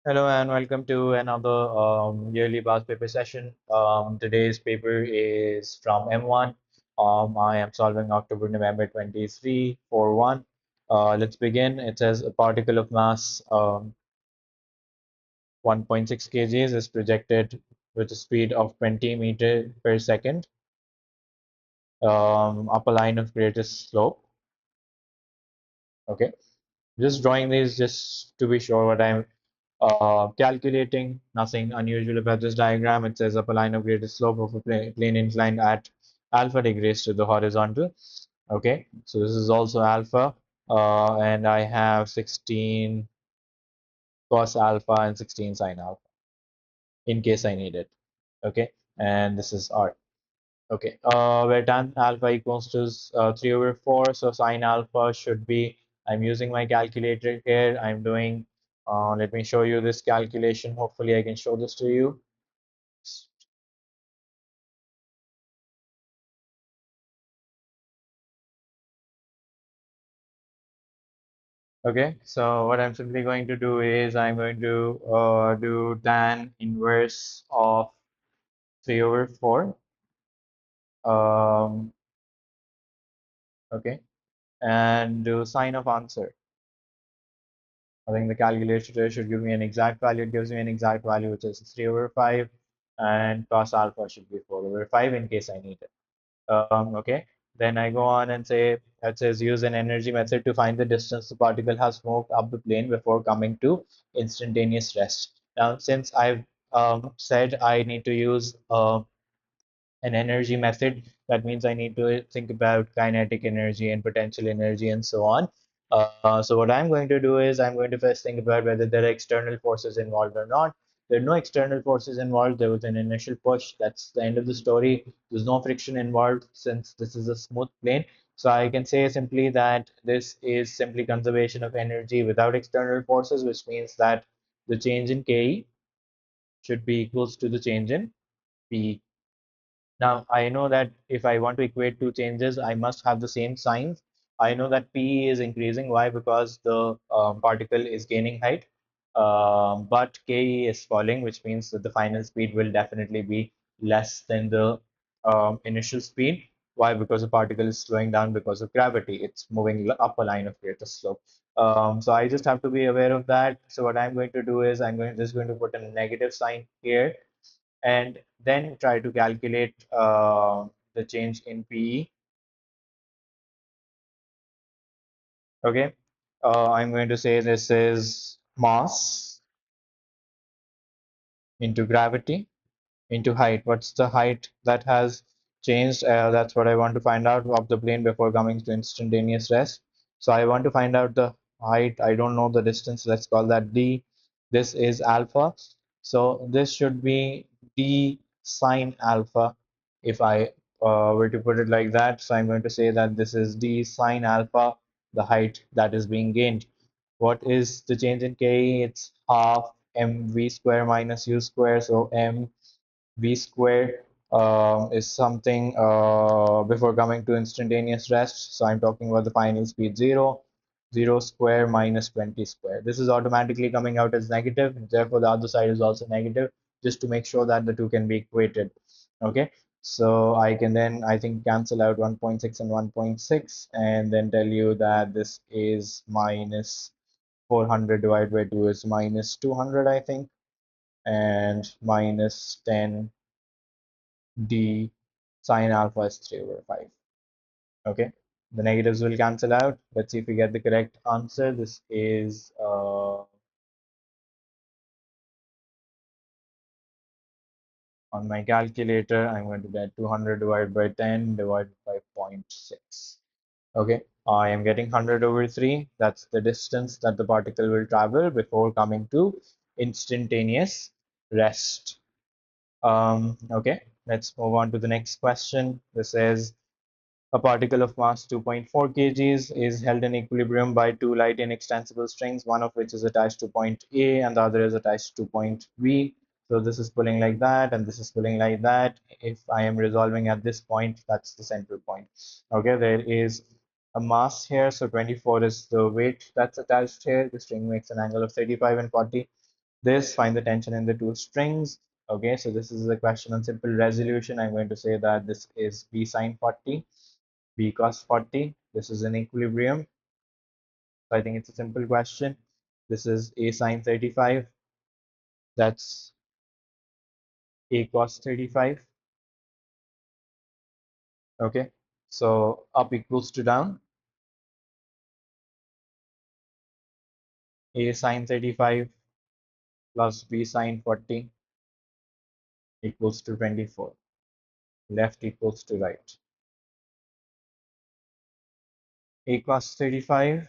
Hello and welcome to another yearly past paper session. Today's paper is from M1. I am solving October November 23 for 1. Let's begin. It says a particle of mass 1.6 kgs is projected with a speed of 20 meter per second up a line of greatest slope. Okay, just drawing these just to be sure what I'm calculating. Nothing unusual about this diagram. It says up a line of greatest slope of a plane inclined at alpha degrees to the horizontal. Okay, so this is also alpha, and I have 16 cos alpha and 16 sine alpha in case I need it. Okay, and this is R. Okay, where tan alpha equals to 3 over 4, so sine alpha should be, I'm using my calculator here. I'm doing, let me show you this calculation. Hopefully I can show this to you. Okay, so what I'm simply going to do is I'm going to do tan inverse of 3 over 4. Um, okay, and do sine of answer. I think the calculator should give me an exact value. It gives me an exact value, which is 3 over 5, and cos alpha should be 4 over 5 in case I need it. Okay, then I go on and say, it says use an energy method to find the distance the particle has moved up the plane before coming to instantaneous rest. Now, since I've said I need to use an energy method, that means I need to think about kinetic energy and potential energy and so on. So what I'm going to do is I'm going to first think about whether there are external forces involved or not. There are no external forces involved. There was an initial push. That's the end of the story. There's no friction involved since this is a smooth plane. So I can say simply that this is simply conservation of energy without external forces, which means that the change in Ke should be equals to the change in Pe. Now, I know that if I want to equate two changes, I must have the same signs. I know that P is increasing. Why? Because the particle is gaining height, but Ke is falling, which means that the final speed will definitely be less than the initial speed. Why? Because the particle is slowing down because of gravity. It's moving up a line of greatest slope. So I just have to be aware of that. So what I'm going to do is just going to put a negative sign here and then try to calculate the change in PE. Okay, I'm going to say this is mass into gravity into height. What's the height that has changed? That's what I want to find out of the plane before coming to instantaneous rest. So I want to find out the height. I don't know the distance. Let's call that d. This is alpha. So this should be d sine alpha if I were to put it like that. So I'm going to say that this is d sine alpha, the height that is being gained. What is the change in Ke? It's half mv square minus u square. So m v square is something before coming to instantaneous rest. So I'm talking about the final speed 0, 0 square minus 20 square. This is automatically coming out as negative. Therefore, the other side is also negative, just to make sure that the two can be equated. Okay. So I can then, I think, cancel out 1.6 and 1.6 and then tell you that this is minus 400 divided by 2 is minus 200, I think, and minus 10 d sine alpha is 3 over 5. Okay, the negatives will cancel out. Let's see if we get the correct answer. This is on my calculator. I'm going to get 200 divided by 10 divided by 0.6. Okay, I am getting 100 over 3. That's the distance that the particle will travel before coming to instantaneous rest. Okay, let's move on to the next question. This is a particle of mass 2.4 kgs is held in equilibrium by two light inextensible strings, one of which is attached to point A and the other is attached to point B. So this is pulling like that and this is pulling like that. If I am resolving at this point, that's the central point. Okay, there is a mass here. So 24 is the weight that's attached here. The string makes an angle of 35 and 40. this, find the tension in the two strings. Okay, so this is a question on simple resolution. I'm going to say that this is B sine 40, B cos 40. This is an equilibrium. So I think it's a simple question. This is A sine 35. That's A cos 35. Okay, so up equals to down. A sine 35 plus B sine 40 equals to 24. Left equals to right. A cos 35,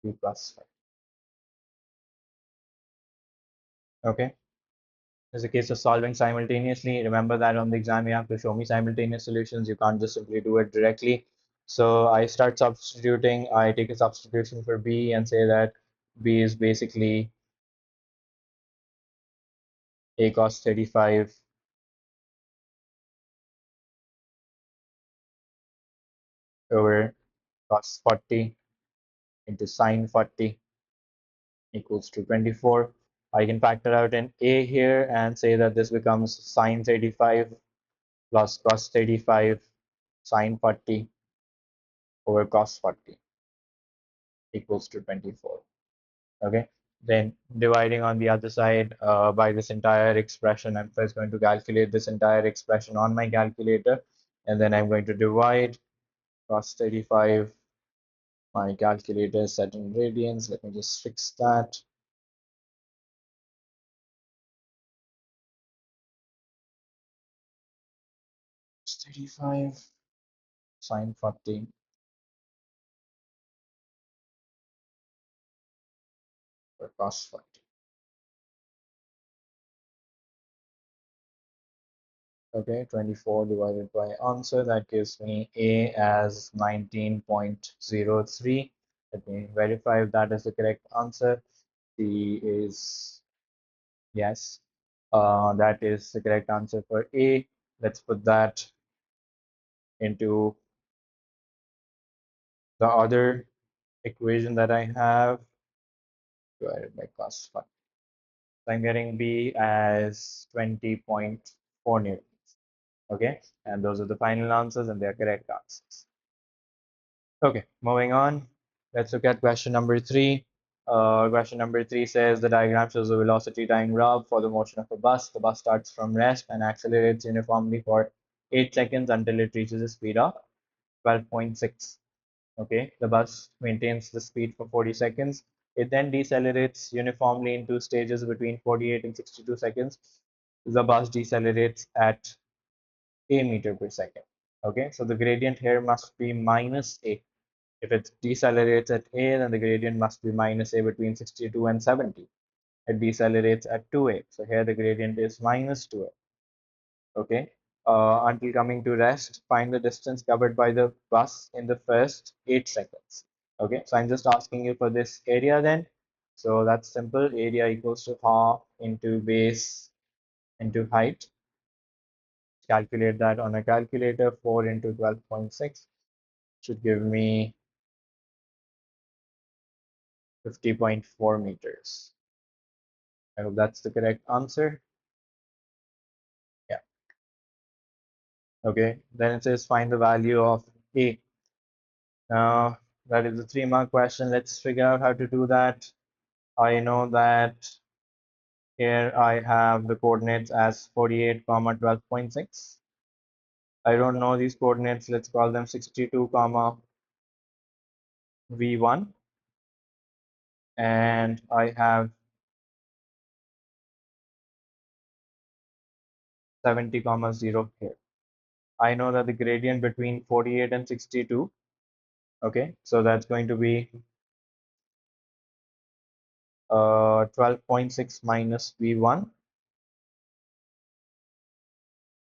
B plus 5. Okay. It's a case of solving simultaneously. Remember that on the exam you have to show me simultaneous solutions. You can't just simply do it directly. So I start substituting. I take a substitution for B and say that B is basically A cos 35 over cos 40 into sine 40 equals to 24. I can factor out an A here and say that this becomes sine 35 plus cos 35 sine 40 over cos 40 equals to 24. Okay, then dividing on the other side by this entire expression, I'm first going to calculate this entire expression on my calculator, and then I'm going to divide cos 35. My calculator is set in radians. Let me just fix that. Cos 35 sine 40 for cos 40. Okay, 24 divided by answer, that gives me A as 19.03. Let me verify if that is the correct answer. C is yes. That is the correct answer for A. Let's put that into the other equation that I have divided by cos 5. So I'm getting B as 20.4 newtons. Okay, and those are the final answers and they are correct answers. Okay, moving on. Let's look at question number 3. Question number 3 says the diagram shows the velocity time graph for the motion of a bus. The bus starts from rest and accelerates uniformly for 8 seconds until it reaches a speed of 12.6. Okay, the bus maintains the speed for 40 seconds. It then decelerates uniformly in two stages between 48 and 62 seconds. The bus decelerates at a meter per second. Okay, so the gradient here must be minus a. If it decelerates at a, then the gradient must be minus a between 62 and 70. It decelerates at 2a. So here the gradient is minus 2a. Okay. Until coming to rest, find the distance covered by the bus in the first 8 seconds. Okay. So I'm just asking you for this area then. So that's simple. Area equals to half into base into height. Calculate that on a calculator. 4 into 12.6 should give me 50.4 meters. I hope that's the correct answer. Yeah. Okay. Then it says find the value of A. Now, that is a 3-mark question. Let's figure out how to do that. I know that here I have the coordinates as 48, 12.6. I don't know these coordinates. Let's call them 62, V1. And I have 70, 0 here. I know that the gradient between 48 and 62. Okay, so that's going to be 12.6 minus V1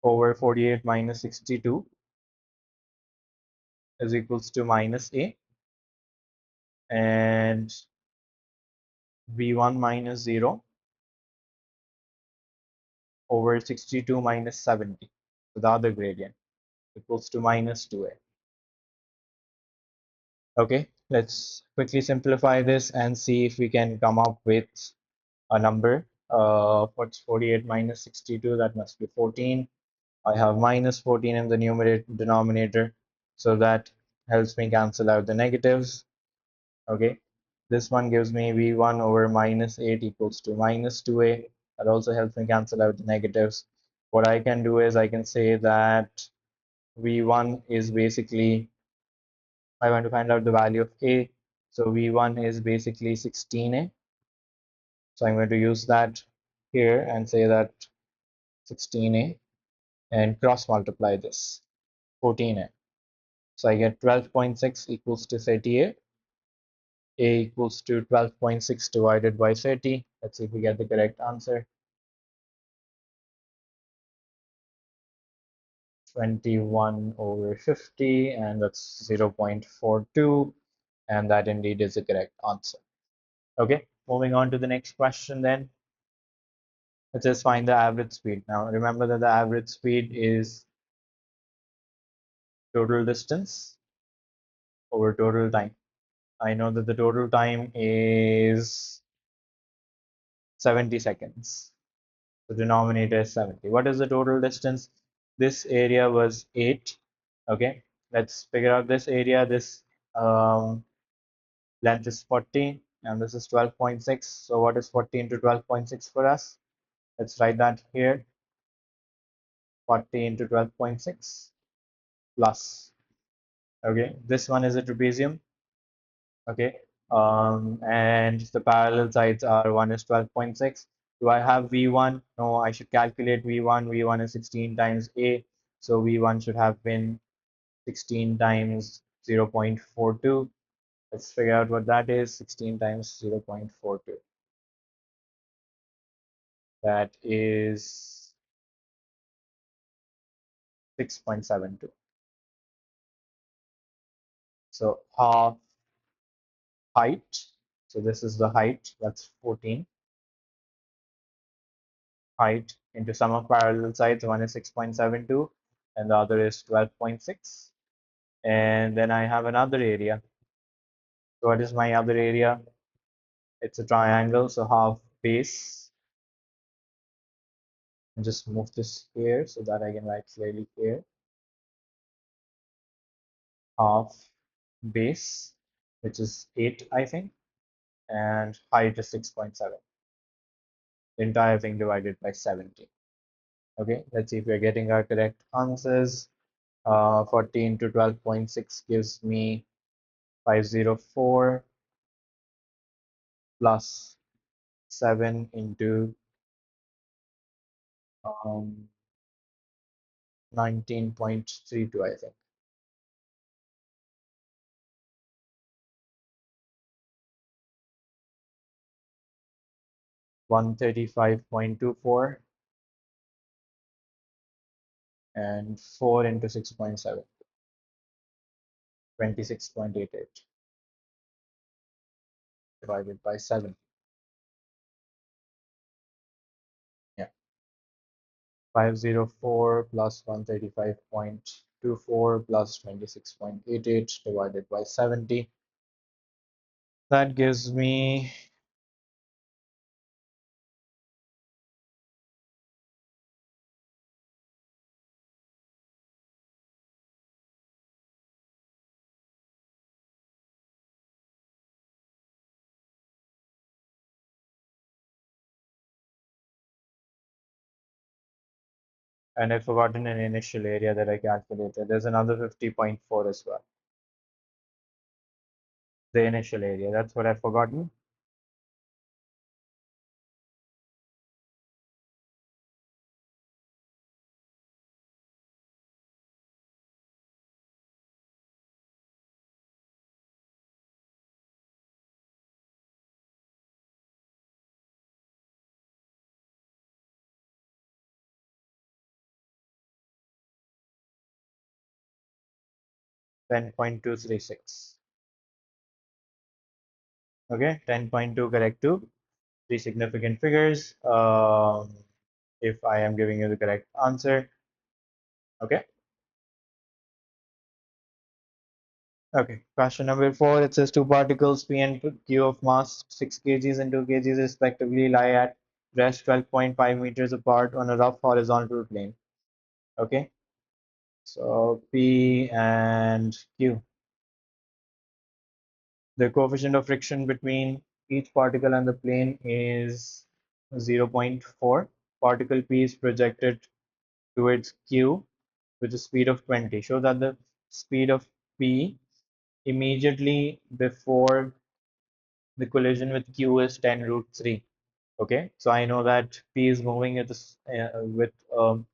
over 48 minus 62 is equals to minus A, and V1 minus 0 over 62 minus 70, so the other gradient, equals to minus 2A. Okay, let's quickly simplify this and see if we can come up with a number. What's 48 minus 62? That must be 14. I have minus 14 in the numerator denominator, so that helps me cancel out the negatives. Okay, this one gives me v1 over minus 8 equals to minus 2a. That also helps me cancel out the negatives. What I can do is I can say that v1 is basically, I want to find out the value of a, so v1 is basically 16a. So I'm going to use that here and say that 16a and cross multiply this 14a. So I get 12.6 equals to 30a. A equals to 12.6 divided by 30. Let's see if we get the correct answer. 21 over 50, and that's 0.42. And that indeed is the correct answer. Okay, moving on to the next question then. Let's just find the average speed. Now remember that the average speed is total distance over total time. I know that the total time is 70 seconds. The denominator is 70. What is the total distance? This area was 8. Okay, let's figure out this area. This length is 40 and this is 12.6. So what is 40 into 12.6 for us? Let's write that here. 40 into 12.6 plus. Okay, this one is a trapezium. Okay, and the parallel sides are, one is 12.6. Do I have v1? No, I should calculate v1. v1 is 16 times a, so v1 should have been 16 times 0.42. Let's figure out what that is. 16 times 0.42. That is 6.72. So half height. So this is the height. That's 14. Height into sum of parallel sides. One is 6.72 and the other is 12.6. And then I have another area. So what is my other area? It's a triangle, so half base. And just move this here so that I can write clearly here. Half base, which is 8, I think, and height is 6.7. The entire thing divided by 70. Okay, let's see if we're getting our correct answers. 40 into 12.6 gives me 504 plus 7 into 19.32, I think. 135.24 and 4 into 6.7, 26.88 divided by 7. Yeah, 504 plus 135.24 plus 26.88 divided by 70. That gives me and I've forgotten an initial area that I calculated. There's another 50.4 as well. The initial area, that's what I've forgotten. 10.236. Okay, 10.2 correct too. Three significant figures. If I am giving you the correct answer. Okay. Okay, question number 4. It says two particles P and Q of mass 6 kgs and 2 kgs respectively lie at rest 12.5 meters apart on a rough horizontal plane. Okay, so P and Q. The coefficient of friction between each particle and the plane is 0.4. Particle P is projected towards Q with a speed of 20. Show that the speed of P immediately before the collision with Q is 10 root 3. Okay, so I know that P is moving at this, with an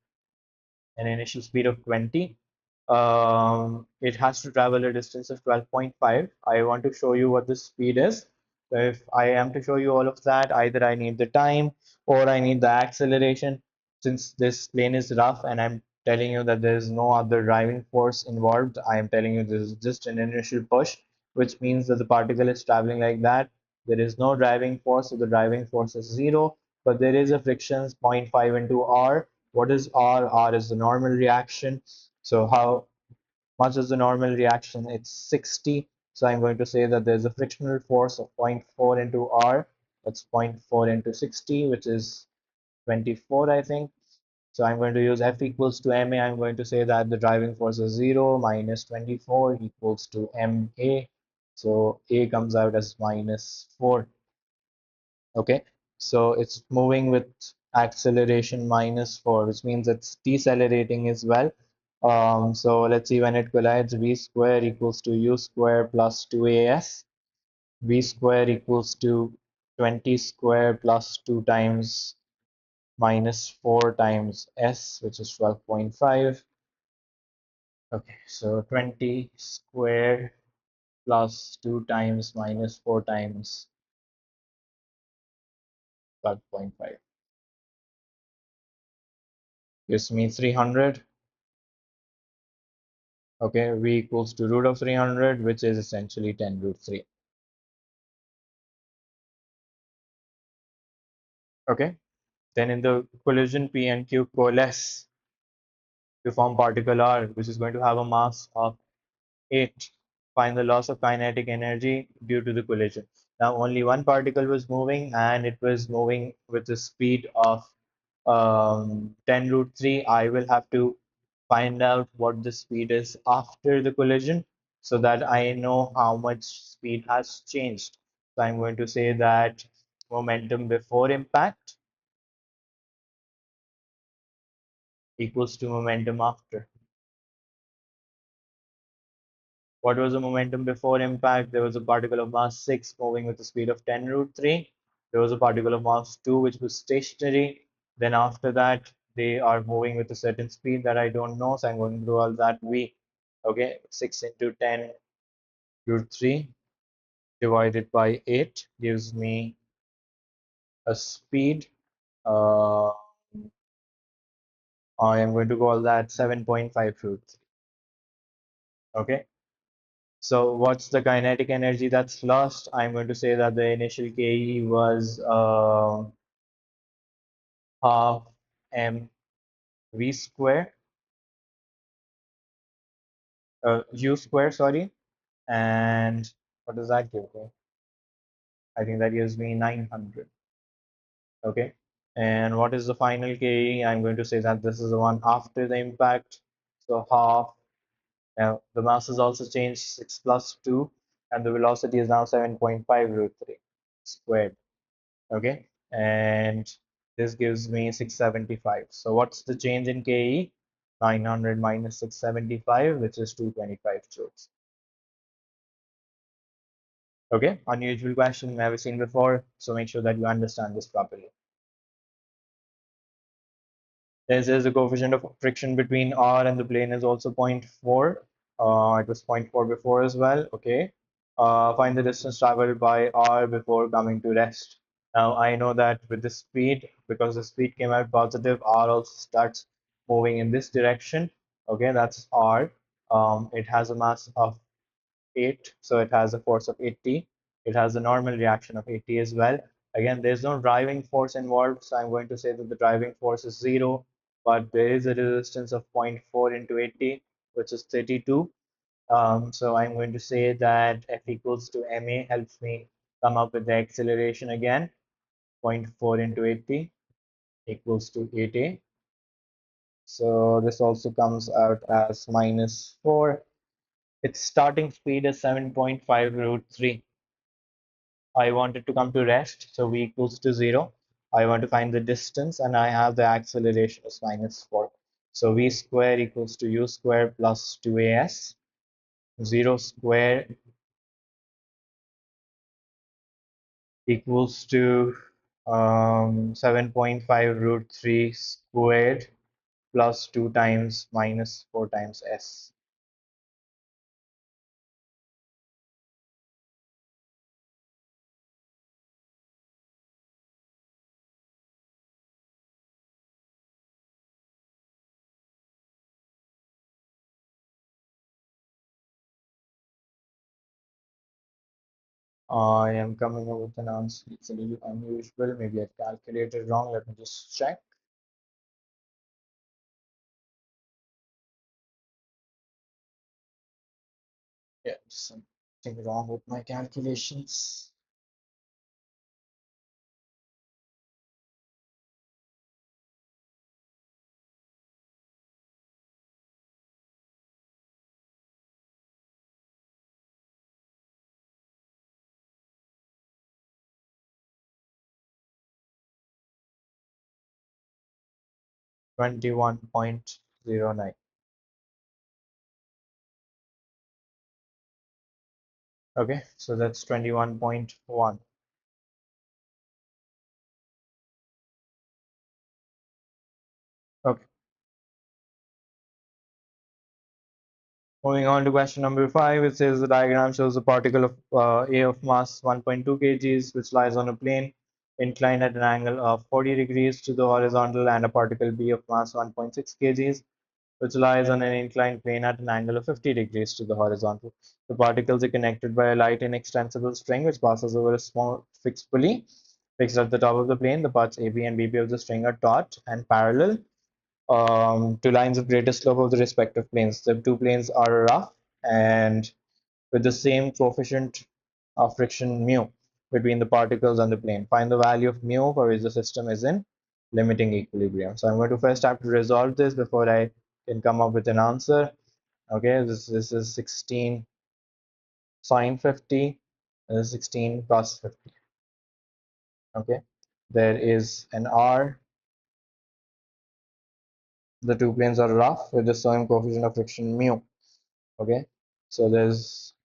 initial speed of 20. It has to travel a distance of 12.5. I want to show you what the speed is. So if I am to show you all of that, either I need the time or I need the acceleration. Since this plane is rough and I'm telling you that there is no other driving force involved, I am telling you this is just an initial push, which means that the particle is traveling like that. There is no driving force, so the driving force is zero, but there is a friction 0.5 into R. What is R? R is the normal reaction. So how much is the normal reaction? It's 60. So I'm going to say that there's a frictional force of zero point 0.4 into R. That's zero point 0.4 into 60, which is 24, I think. So I'm going to use F equals to MA. I'm going to say that the driving force is 0 minus 24 equals to MA. So A comes out as minus 4. Okay, so it's moving with acceleration minus 4, which means it's decelerating as well. So let's see, when it collides, v square equals to u square plus 2as. V square equals to 20 square plus 2 times minus 4 times s, which is 12.5. Okay, so 20 square plus 2 times minus 4 times 12.5 gives me 300. Okay, v equals to root of 300, which is essentially 10 root 3. Okay, then in the collision, P and Q coalesce to form particle R, which is going to have a mass of 8. Find the loss of kinetic energy due to the collision. Now, only one particle was moving, and it was moving with a speed of 10 root 3. I will have to find out what the speed is after the collision so that I know how much speed has changed. So I'm going to say that momentum before impact equals to momentum after. What was the momentum before impact? There was a particle of mass 6 moving with a speed of 10 root 3. There was a particle of mass 2 which was stationary. Then after that, they are moving with a certain speed that I don't know. So I'm going to do all that V. Okay, 6 into 10 root 3 divided by 8 gives me a speed. Uh, I am going to call that 7.5 root 3. Okay. So what's the kinetic energy that's lost? I'm going to say that the initial KE was half mv square, u square, sorry. And what does that give me? I think that gives me 900. Okay. And what is the final KE? I'm going to say that this is the one after the impact. So half. Now the mass has also changed 6 plus 2, and the velocity is now 7.5 root 3 squared. Okay, and this gives me 675. So what's the change in KE? 900 minus 675, which is 225 joules. Okay, unusual question, never seen before, so make sure that you understand this properly. This is the coefficient of friction between R and the plane is also zero point 0.4. It was zero point 0.4 before as well. Okay. Find the distance traveled by R before coming to rest. Now I know that with the speed, because the speed came out positive, R also starts moving in this direction. Okay, that's R. It has a mass of 8, so it has a force of 80. It has a normal reaction of 80 as well. Again, there's no driving force involved, so I'm going to say that the driving force is 0, but there is a resistance of zero point 0.4 into 80, which is 32. So I'm going to say that F equals to ma helps me come up with the acceleration again. 0.4 into 80 equals to 8a. So this also comes out as minus 4. Its starting speed is 7.5 root 3. I want it to come to rest, so v equals to 0. I want to find the distance, and I have the acceleration as minus 4. So v square equals to u square plus 2as. 0 square equals to 7.5 root 3 squared plus 2 times minus 4 times s. I am coming up with an answer. It's a little unusual. Maybe I calculated wrong. Let me just check. Yeah, something wrong with my calculations. 21.09. Okay, so that's 21.1. Okay, moving on to question number 5. It says the diagram shows a particle of A of mass 1.2 kgs, which lies on a plane inclined at an angle of 40 degrees to the horizontal, and a particle B of mass 1.6 kgs, which lies on an inclined plane at an angle of 50 degrees to the horizontal. The particles are connected by a light inextensible string which passes over a small fixed pulley fixed at the top of the plane. The parts AB and BB of the string are taut and parallel to lines of greatest slope of the respective planes. The two planes are rough and with the same coefficient of friction mu between the particles on the plane. Find the value of mu for which the system is in limiting equilibrium. So I'm going to first have to resolve this before I can come up with an answer. Okay, this is 16 sine 50, and this is 16 cos 50. Okay, there is an r. The two planes are rough with the same coefficient of friction mu. Okay, so there's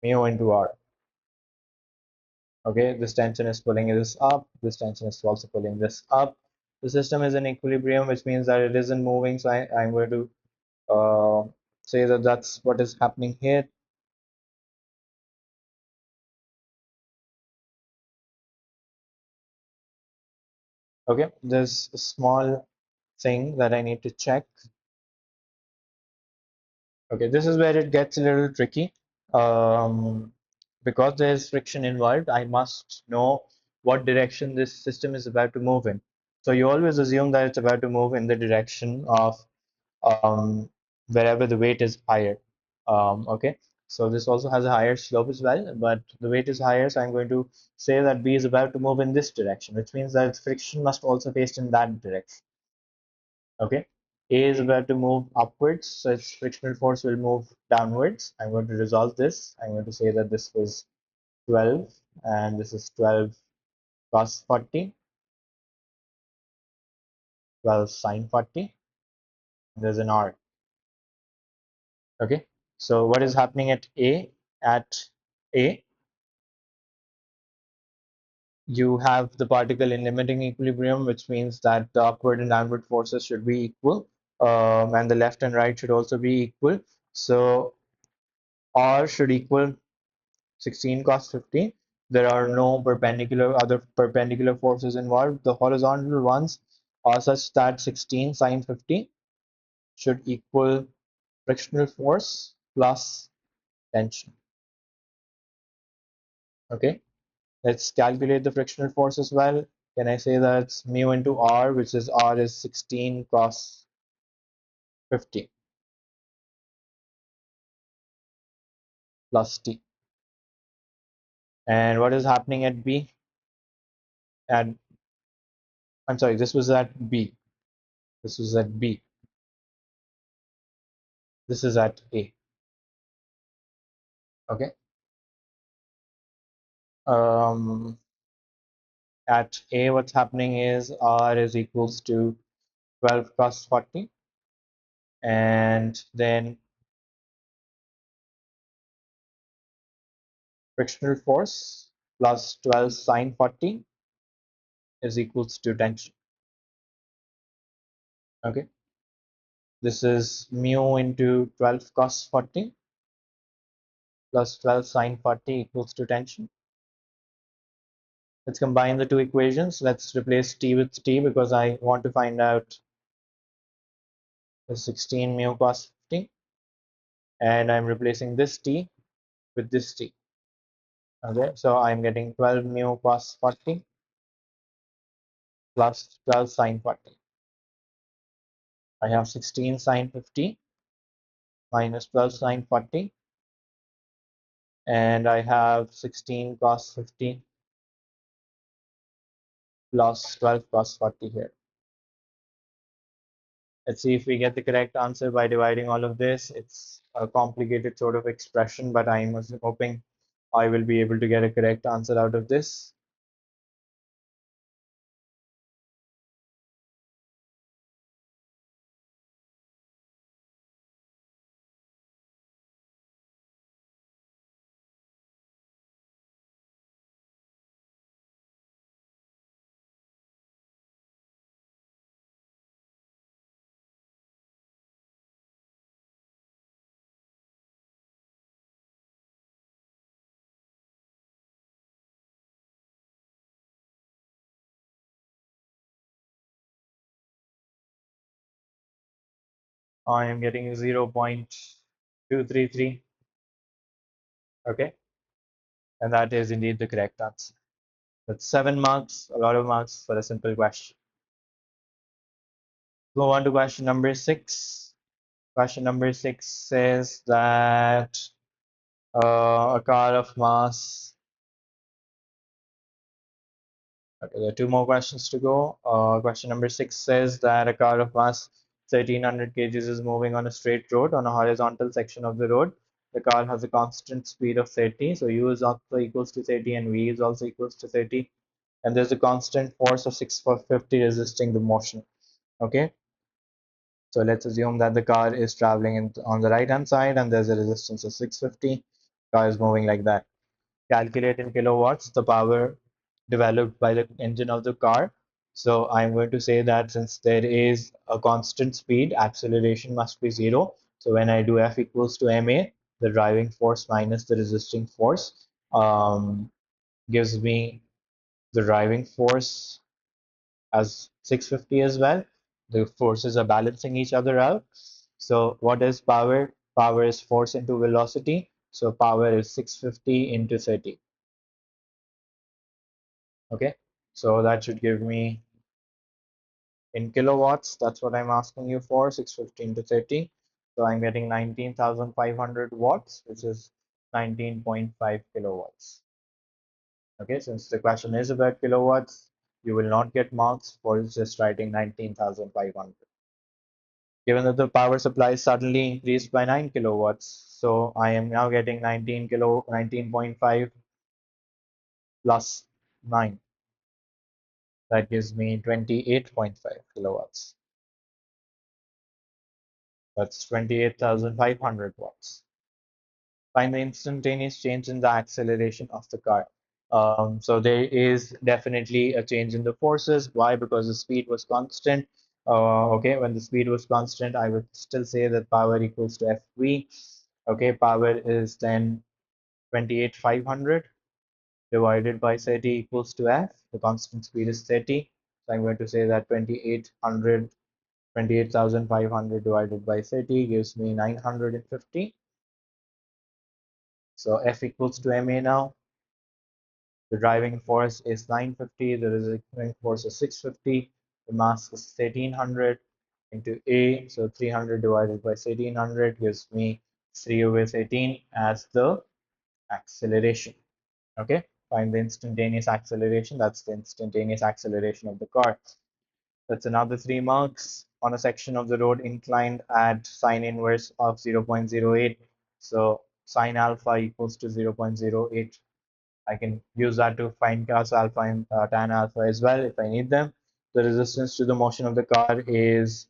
mu into r. Okay, this tension is pulling this up, this tension is also pulling this up. The system is in equilibrium, which means that it isn't moving, so I'm going to say that that's what is happening here. Okay, there's a small thing that I need to check. Okay, this is where it gets a little tricky. Um, because there's friction involved, I must know what direction this system is about to move in. So you always assume that it's about to move in the direction of wherever the weight is higher. Okay, so this also has a higher slope as well, but the weight is higher, so I'm going to say that B is about to move in this direction, which means that its friction must also face in that direction. Okay, A is about to move upwards, so its frictional force will move downwards. I'm going to resolve this. I'm going to say that this was 12 and this is 12 cos 40, 12 sine 40. There's an R. Okay, so what is happening at A? At A, you have the particle in limiting equilibrium, which means that the upward and downward forces should be equal, and the left and right should also be equal. So R should equal 16 cos 50. There are no other perpendicular forces involved. The horizontal ones are such that 16 sine 50 should equal frictional force plus tension. Okay, let's calculate the frictional force as well. Can I say that it's mu into r, which is r is 16 cos 50. plus T. And what is happening at B? At, I'm sorry, this was at B. This was at B. This is at A. Okay. Um, at A, what's happening is R is equals to 12 cos 40. And then frictional force plus 12 sine 40 is equals to tension. Okay. This is mu into 12 cos 40 plus 12 sine 40 equals to tension. Let's combine the two equations. Let's replace T with T because I want to find out the 16 mu cos 50. And I'm replacing this T with this T. Okay, so I'm getting 12 mu cos 40 plus 12 sine 40. I have 16 sine 50 minus 12 sine 40, and I have 16 cos 50 plus 12 cos 40 here. Let's see if we get the correct answer by dividing all of this. It's a complicated sort of expression, but I'm hoping I will be able to get a correct answer out of this. I am getting 0.233. Okay, and that is indeed the correct answer. That's 7 marks, a lot of marks for a simple question. Go on to question number 6. Question number 6 says that a car of mass. Okay, there are two more questions to go. Question number 6 says that a car of mass 1300 kgs is moving on a straight road on a horizontal section of the road. The car has a constant speed of 30, so U is also equals to 30 and V is also equals to 30. And there's a constant force of 650 resisting the motion. Okay, so let's assume that the car is traveling on the right hand side and there's a resistance of 650. Car is moving like that. Calculate in kilowatts the power developed by the engine of the car. So I'm going to say that since there is a constant speed, acceleration must be zero. So when I do F equals to ma, the driving force minus the resisting force gives me the driving force as 650 as well. The forces are balancing each other out. So what is power? Power is force into velocity. So power is 650 into 30. Okay, so that should give me in kilowatts. That's what I'm asking you for, 650 into 30. So I'm getting 19,500 watts, which is 19.5 kilowatts. Okay, since the question is about kilowatts, you will not get marks for just writing 19,500. Given that the power supply suddenly increased by 9 kilowatts, so I am now getting 19.5 plus 9. That gives me 28.5 kilowatts. That's 28,500 watts. Find the instantaneous change in the acceleration of the car. So there is definitely a change in the forces. Why? Because the speed was constant. Okay, when the speed was constant, I would still say that power equals to Fv. Okay, power is then 28,500 divided by 30 equals to F. The constant speed is 30. So I'm going to say that 28,500 divided by 30 gives me 950. So F equals to ma now. The driving force is 950. The resisting force is 650. The mass is 1300 into A. So 300 divided by 1300 gives me 3 over 13 as the acceleration. Okay, find the instantaneous acceleration. That's the instantaneous acceleration of the car. That's another 3 marks on a section of the road inclined at sine inverse of 0.08. So sine alpha equals to 0.08. I can use that to find cos alpha and tan alpha as well if I need them. The resistance to the motion of the car is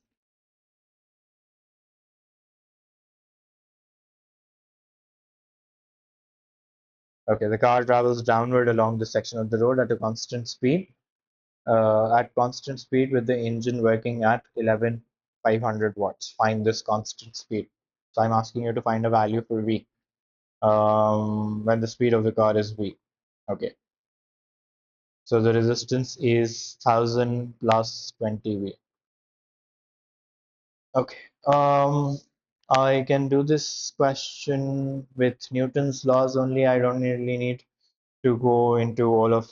okay. The car travels downward along the section of the road at a constant speed. At constant speed with the engine working at 11,500 watts. Find this constant speed. So I'm asking you to find a value for V when the speed of the car is V. Okay. So the resistance is 1000 plus 20 V. Okay. I can do this question with Newton's laws only. I don't really need to go into all of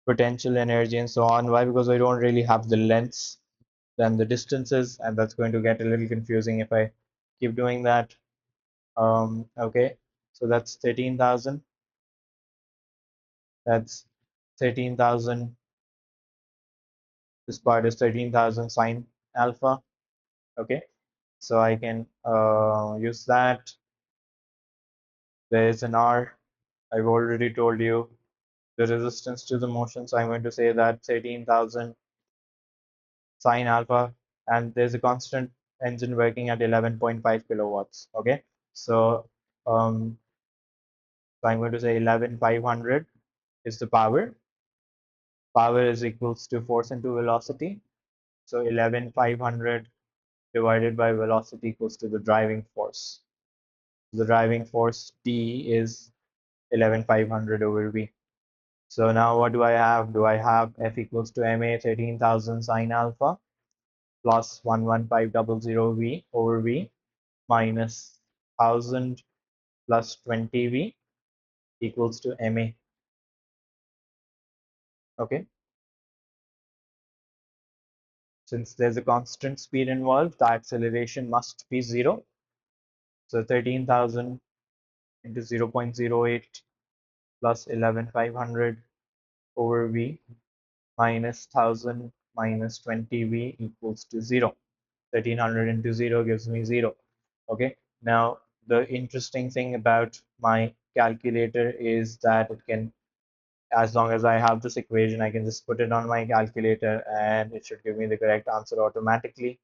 potential energy and so on. Why? Because I don't really have the lengths than the distances, and that's going to get a little confusing if I keep doing that. Okay, so that's 13,000. That's 13,000. This part is 13,000 sine alpha. Okay, so I can use that. There is an R. I've already told you the resistance to the motion, so I'm going to say that 13,000 sine alpha, and there's a constant engine working at 11.5 kilowatts. Okay, so um, so I'm going to say 11,500 is the power. Power is equals to force into velocity. So 11,500 divided by velocity equals to the driving force. The driving force T is 11,500 over V. So now what do I have? Do I have F equals to ma 13,000 sine alpha plus 11500 V over V minus 1000 plus 20 V equals to ma. Okay. Since there's a constant speed involved, the acceleration must be zero. So 13,000 into 0.08 plus 11,500 over V minus 1000 minus 20V equals to 0. 1300 into 0 gives me 0. Okay. Now, the interesting thing about my calculator is that it can, as long as I have this equation, I can just put it on my calculator and it should give me the correct answer automatically.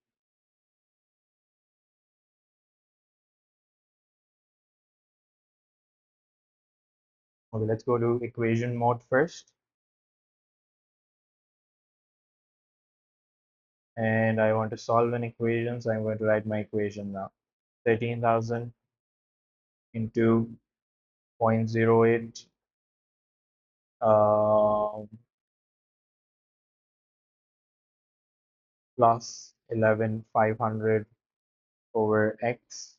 Okay, let's go to equation mode first. And I want to solve an equation, so I'm going to write my equation now. 13,000 into 0.08 plus 11,500 over x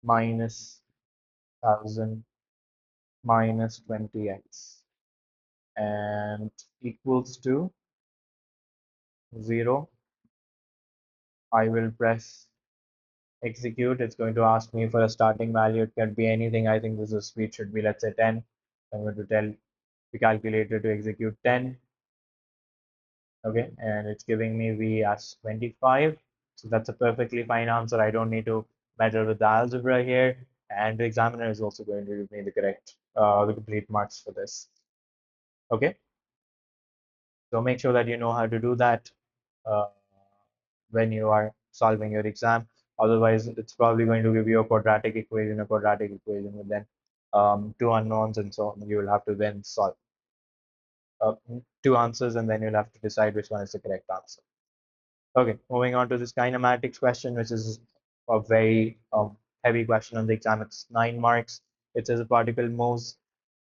minus 1,000 minus 20x and equals to 0. I will press execute. It's going to ask me for a starting value. It can be anything. I think this is speed should be, let's say, 10. I'm going to tell the calculator to execute 10. Okay, and it's giving me V as 25. So that's a perfectly fine answer. I don't need to meddle with the algebra here. And the examiner is also going to give me the correct, the complete marks for this. Okay, so make sure that you know how to do that uh, when you are solving your exam. Otherwise, it's probably going to give you a quadratic equation with then two unknowns, and so on. You will have to then solve uh, two answers, and then you'll have to decide which one is the correct answer. Okay, moving on to this kinematics question, which is a very heavy question on the exam. It's 9 marks. It says a particle moves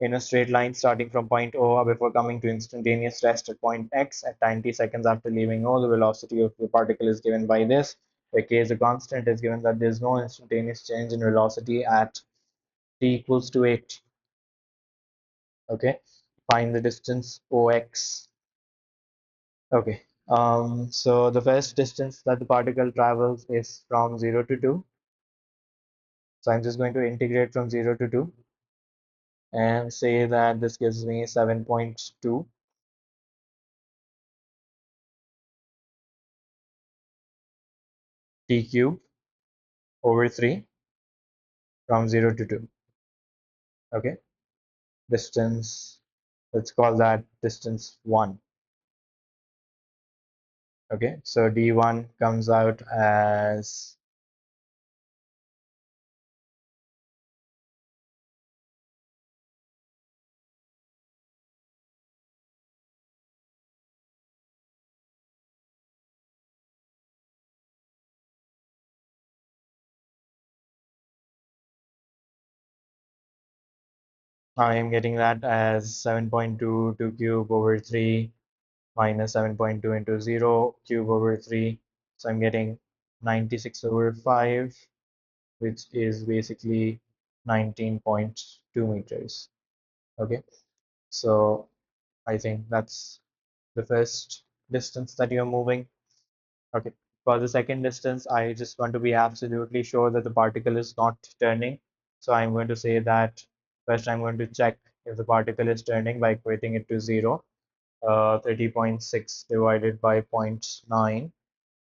in a straight line starting from point O before coming to instantaneous rest at point X at 90 seconds after leaving O. The velocity of the particle is given by this, where K is a constant. Is given that there is no instantaneous change in velocity at t equals to 8. Okay, find the distance OX. Okay, So the first distance that the particle travels is from 0 to 2. So I'm just going to integrate from 0 to 2 and say that this gives me 7.2 t cube over 3 from 0 to 2. Okay, distance, let's call that distance 1. Okay, so d1 comes out as 7.2 2 cube over 3 minus 7.2 into 0 cube over 3. So I'm getting 96 over 5, which is basically 19.2 meters. Okay, so I think that's the first distance that you're moving. Okay, for the second distance, I just want to be absolutely sure that the particle is not turning. So I'm going to say that first I'm going to check if the particle is turning by equating it to 0. 30.6 divided by zero point 0.9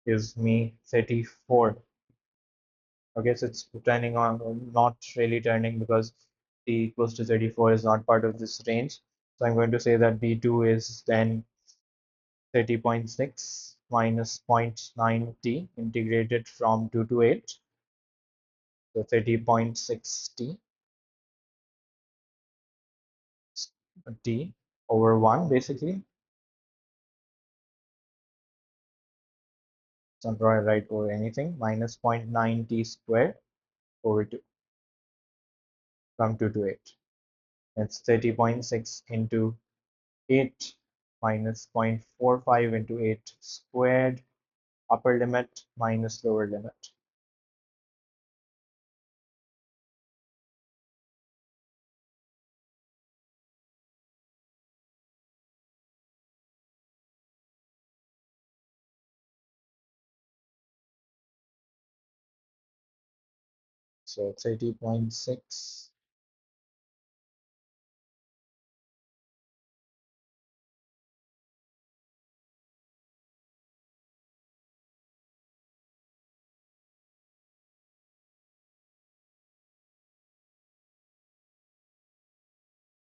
gives me 34. Okay, so it's turning on, not really turning because t equals to 34 is not part of this range. So I'm going to say that d2 is then 30.6 minus zero point 0.9 t integrated from 2 to 8. So 30.6 t over 1 basically. So I'm not right over anything minus zero point 0.9 t squared over 2 from 2 to 8. It's 30.6 into 8 minus 0.45 into 8 squared, upper limit minus lower limit. So 30.6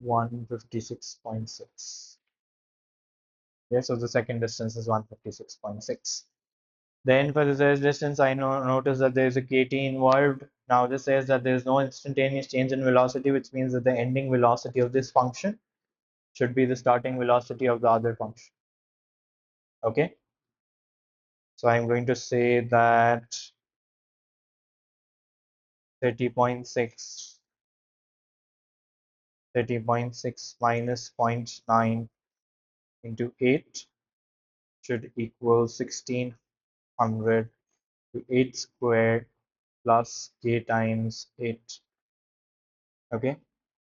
156.6. Yeah, so the second distance is 156.6. Then for the third distance, I notice that there is a kT involved. Now this says that there is no instantaneous change in velocity, which means that the ending velocity of this function should be the starting velocity of the other function. Okay, so I'm going to say that 30.6 minus zero point 0.9 into 8 should equal 1600 to 8 squared plus k times 8. Okay,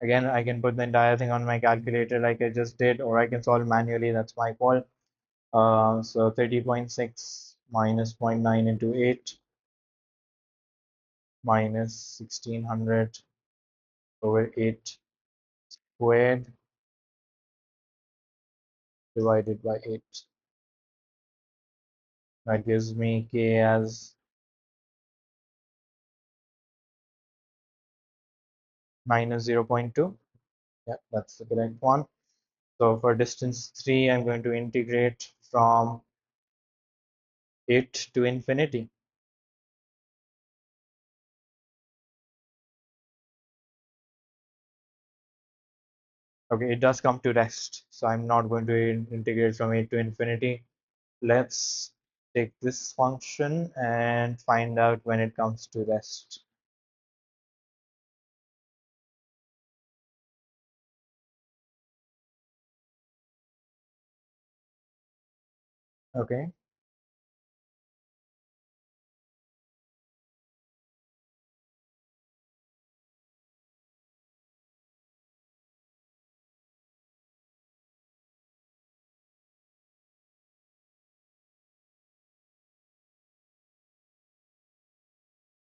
again I can put the entire thing on my calculator like I just did, or I can solve manually, that's my call. So 30.6 minus zero point 0.9 into 8 minus 1600 over 8 squared divided by 8. That gives me k as minus 0.2. Yeah, that's the correct one. So for distance 3, I'm going to integrate from 8 to infinity. Okay, it does come to rest, so I'm not going to integrate from 8 to infinity. Let's take this function and find out when it comes to rest. Okay,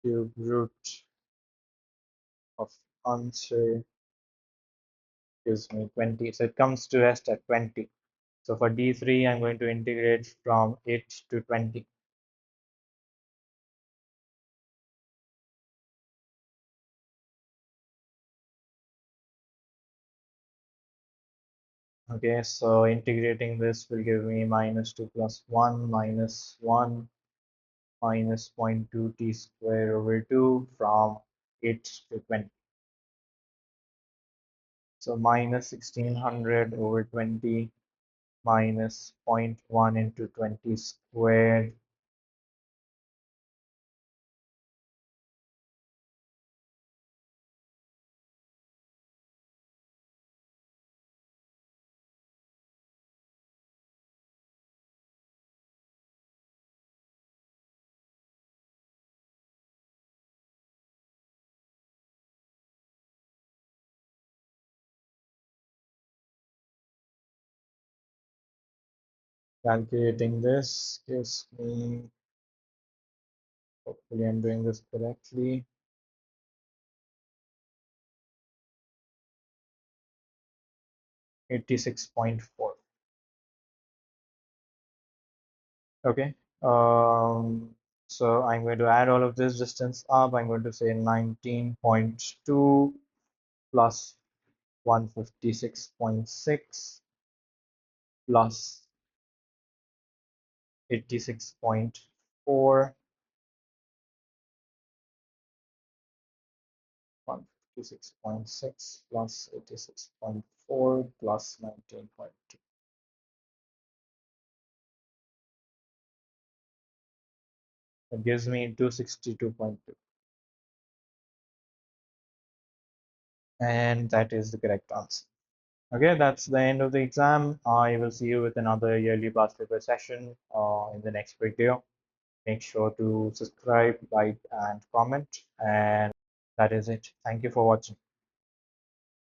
cube root of answer gives me 20. So it comes to rest at 20. So for D3, I'm going to integrate from 8 to 20. Okay, so integrating this will give me minus 2 plus 1 minus 1 minus 0.2 t square over 2 from 8 to 20. So minus 1600 over 20 minus zero point 0.1 into 20 squared. Calculating this gives me, hopefully I'm doing this correctly, 86.4. Okay. So I'm going to add all of this distance up. I'm going to say 19.2 plus 156.6 plus 86.4, 156.6 plus 86.4 plus 19.2. That gives me 262.2. And that is the correct answer. Okay, that's the end of the exam. I will see you with another yearly past paper session in the next video. Make sure to subscribe, like, and comment. And that is it. Thank you for watching.